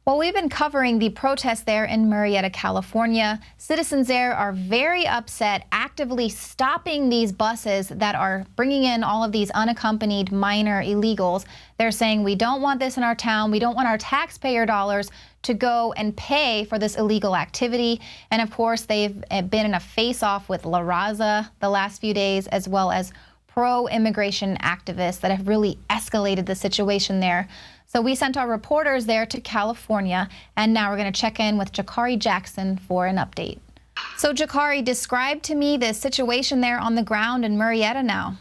Well, we've been covering the protests there in Marietta, California. Citizens there are very upset, actively stopping these buses that are bringing in all of these unaccompanied minor illegals. They're saying we don't want this in our town. We don't want our taxpayer dollars to go and pay for this illegal activity. And of course, they've been in a face-off with La Raza the last few days, as well as pro-immigration activists that have really escalated the situation there. So we sent our reporters there to California, and now we're going to check in with Jakari Jackson for an update. So Jakari, describe to me the situation there on the ground in Marietta now.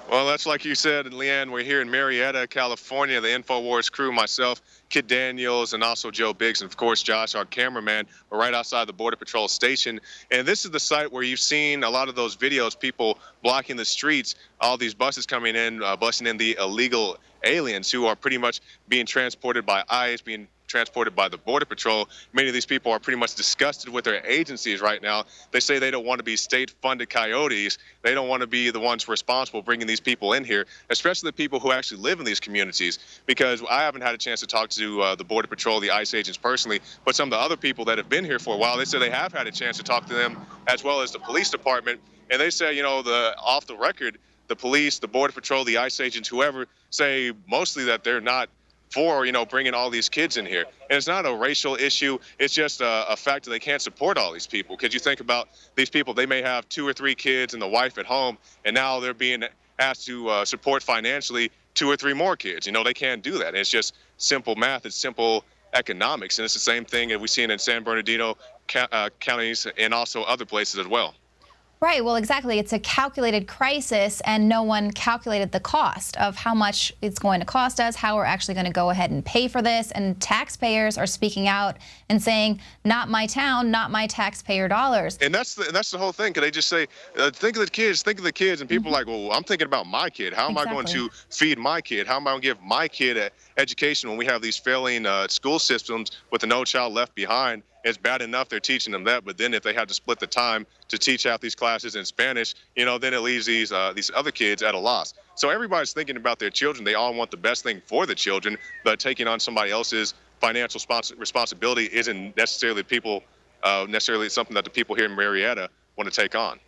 Well, that's like you said, Leanne, we're here in Marietta, California. The InfoWars crew, myself, Kid Daniels, and also Joe Biggs, and of course Josh, our cameraman. We're right outside the Border Patrol station. And this is the site where you've seen a lot of those videos, people blocking the streets, all these buses coming in, busing in the illegal aliens who are pretty much being transported by ICE, being transported by the Border Patrol. Many of these people are pretty much disgusted with their agencies right now. They say they don't want to be state-funded coyotes. They don't want to be the ones responsible bringing these people in here, especially the people who actually live in these communities, because I haven't had a chance to talk to the Border Patrol, the ICE agents personally, but some of the other people that have been here for a while, they say they have had a chance to talk to them, as well as the police department, and they say, you know, off the record, the police, the Border Patrol, the ICE agents, whoever, say mostly that they're not for, bringing all these kids in here. And it's not a racial issue. It's just a fact that they can't support all these people. Because you think about these people, they may have 2 or 3 kids and the wife at home, and now they're being asked to support financially 2 or 3 more kids. They can't do that. And it's just simple math. It's simple economics. And it's the same thing that we've seen in San Bernardino counties and also other places as well. Right, well, exactly. It's a calculated crisis, and no one calculated the cost of how much it's going to cost us, how we're actually going to go ahead and pay for this. And taxpayers are speaking out and saying, not my town, not my taxpayer dollars. And that's the whole thing. Could they just say, think of the kids, and people are like, well, I'm thinking about my kid. How am I going to feed my kid? How am I going to give my kid an education when we have these failing school systems with No Child Left Behind? It's bad enough they're teaching them that, but then if they have to split the time to teach half these classes in Spanish, then it leaves these other kids at a loss. So everybody's thinking about their children. They all want the best thing for the children, but taking on somebody else's financial responsibility isn't necessarily something that the people here in Marietta want to take on.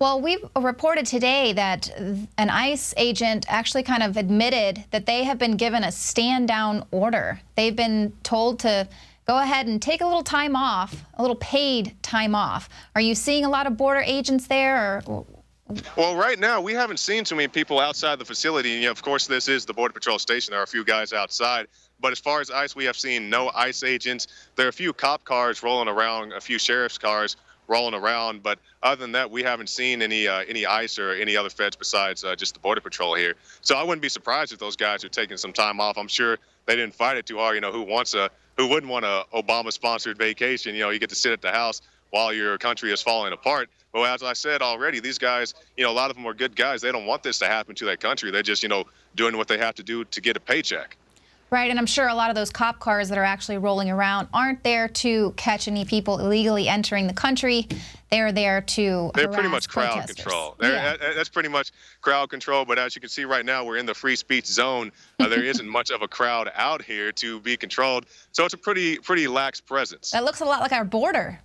Well, we've reported today that an ICE agent actually kind of admitted that they have been given a stand-down order. They've been told to go ahead and take a little time off, a little paid time off. Are you seeing a lot of border agents there? Well, right now, we haven't seen too many people outside the facility. Of course, this is the Border Patrol station. There are a few guys outside. But as far as ICE, we have seen no ICE agents. There are a few cop cars rolling around, a few sheriff's cars rolling around. But other than that, we haven't seen any ICE or any other feds besides just the Border Patrol here. So I wouldn't be surprised if those guys are taking some time off. I'm sure they didn't fight it too hard. Who wouldn't want a Obama-sponsored vacation? You get to sit at the house while your country is falling apart. But as I said already, these guys, a lot of them are good guys. They don't want this to happen to their country. They're just, doing what they have to do to get a paycheck. Right, and I'm sure a lot of those cop cars that are actually rolling around aren't there to catch any people illegally entering the country. They're there to They're pretty much crowd control. That's pretty much crowd control, but as you can see right now, we're in the free speech zone. There isn't much of a crowd out here to be controlled, so it's a pretty lax presence. That looks a lot like our border.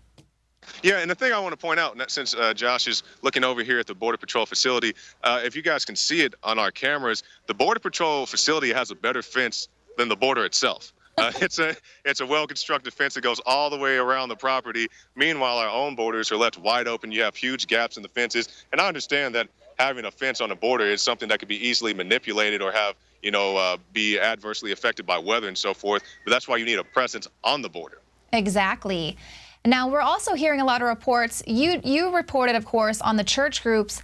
Yeah, and the thing I want to point out, since Josh is looking over here at the Border Patrol facility, if you guys can see it on our cameras, the Border Patrol facility has a better fence than the border itself. It's a well-constructed fence that goes all the way around the property. Meanwhile, our own borders are left wide open. You have huge gaps in the fences. And I understand that having a fence on the border is something that could be easily manipulated or have, be adversely affected by weather and so forth. But that's why you need a presence on the border. Exactly. Now, we're also hearing a lot of reports. You reported, of course, on the church groups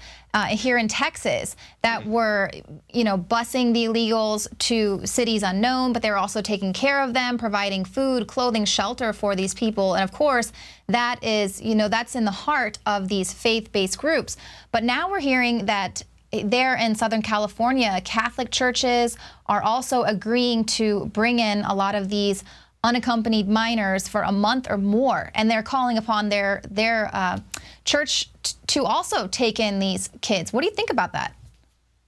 here in Texas that were, busing the illegals to cities unknown, but they were also taking care of them, providing food, clothing, shelter for these people. And of course, that is, that's in the heart of these faith-based groups. But now we're hearing that there in Southern California, Catholic churches are also agreeing to bring in a lot of these unaccompanied minors for a month or more, and they're calling upon their church to also take in these kids. What do you think about that?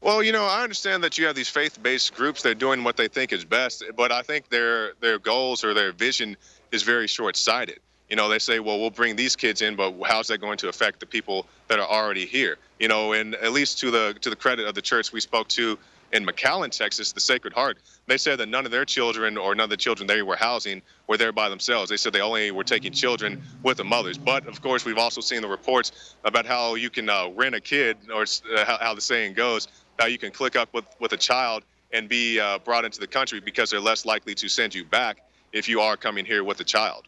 Well, I understand that you have these faith-based groups that are doing what they think is best, but I think their goals or their vision is very short-sighted. They say, well, we'll bring these kids in, but how's that going to affect the people that are already here? And at least to the credit of the church we spoke to in McAllen, Texas, the Sacred Heart, they said that none of their children or none of the children they were housing were there by themselves. They said they only were taking children with the mothers. But, of course, we've also seen the reports about how you can rent a kid, or how the saying goes, how you can click up with a child and be brought into the country because they're less likely to send you back if you are coming here with a child.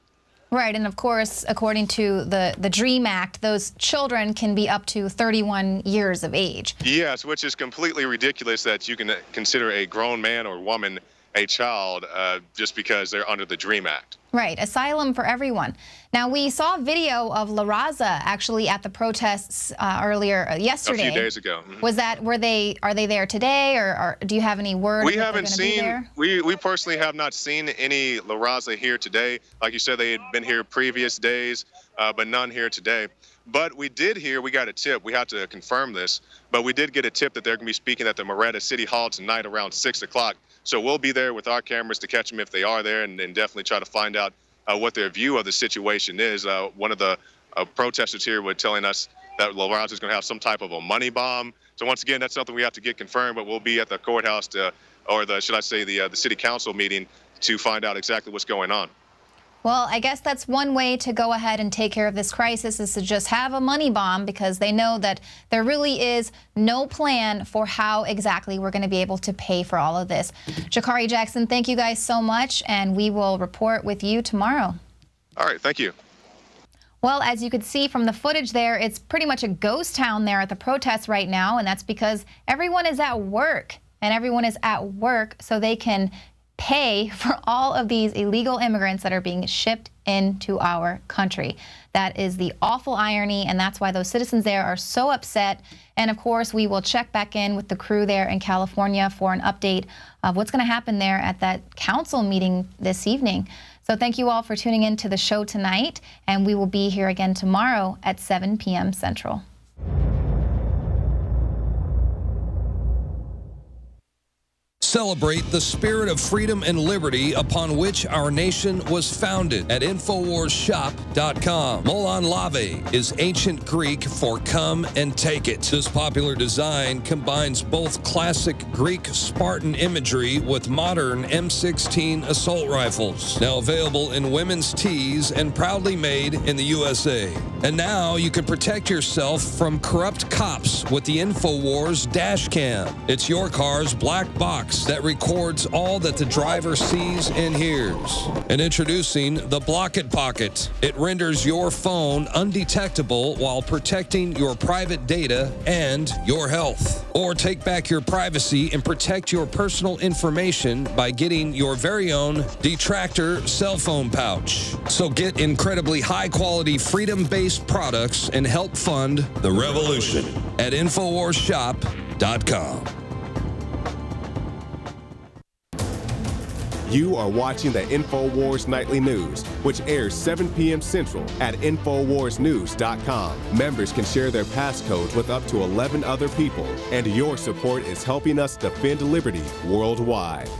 Right, and of course, according to the DREAM Act, those children can be up to 31 years of age. Yes, which is completely ridiculous that you can consider a grown man or woman a child just because they're under the DREAM Act. Right, asylum for everyone. Now, we saw video of La Raza actually at the protests yesterday. A few days ago. Mm-hmm. Are they there today, or do you have any word? We haven't seen, we personally have not seen any La Raza here today. Like you said, they had been here previous days, but none here today. But we got a tip. We have to confirm this, but we did get a tip that they're going to be speaking at the Moretta City Hall tonight around 6 o'clock. So we'll be there with our cameras to catch them if they are there, and definitely try to find out what their view of the situation is. One of the protesters here was telling us that La Raza is going to have some type of a money bomb. So once again, that's something we have to get confirmed, but we'll be at the courthouse the city council meeting to find out exactly what's going on. Well, I guess that's one way to go ahead and take care of this crisis, is to just have a money bomb, because they know that there really is no plan for how exactly we're going to be able to pay for all of this. Jakari Jackson, thank you guys so much, and we will report with you tomorrow. All right, thank you. Well, as you could see from the footage there, it's pretty much a ghost town there at the protests right now, and that's because everyone is at work, and everyone is at work so they can pay for all of these illegal immigrants that are being shipped into our country. That is the awful irony, and that's why those citizens there are so upset. And of course, we will check back in with the crew there in California for an update of what's going to happen there at that council meeting this evening. So thank you all for tuning in to the show tonight, and we will be here again tomorrow at 7 p.m. Central. Celebrate the spirit of freedom and liberty upon which our nation was founded at InfoWarsShop.com. Molon Lave is ancient Greek for come and take it. This popular design combines both classic Greek Spartan imagery with modern M16 assault rifles. Now available in women's tees and proudly made in the USA. And now you can protect yourself from corrupt cops with the InfoWars dash cam. It's your car's black box that records all that the driver sees and hears. And introducing the Block It Pocket. It renders your phone undetectable while protecting your private data and your health. Or take back your privacy and protect your personal information by getting your very own Detractor cell phone pouch. So get incredibly high-quality, freedom-based products and help fund the revolution at InfoWarsShop.com. You are watching the InfoWars Nightly News, which airs 7 p.m. Central at InfoWarsNews.com. Members can share their passcodes with up to 11 other people, and your support is helping us defend liberty worldwide.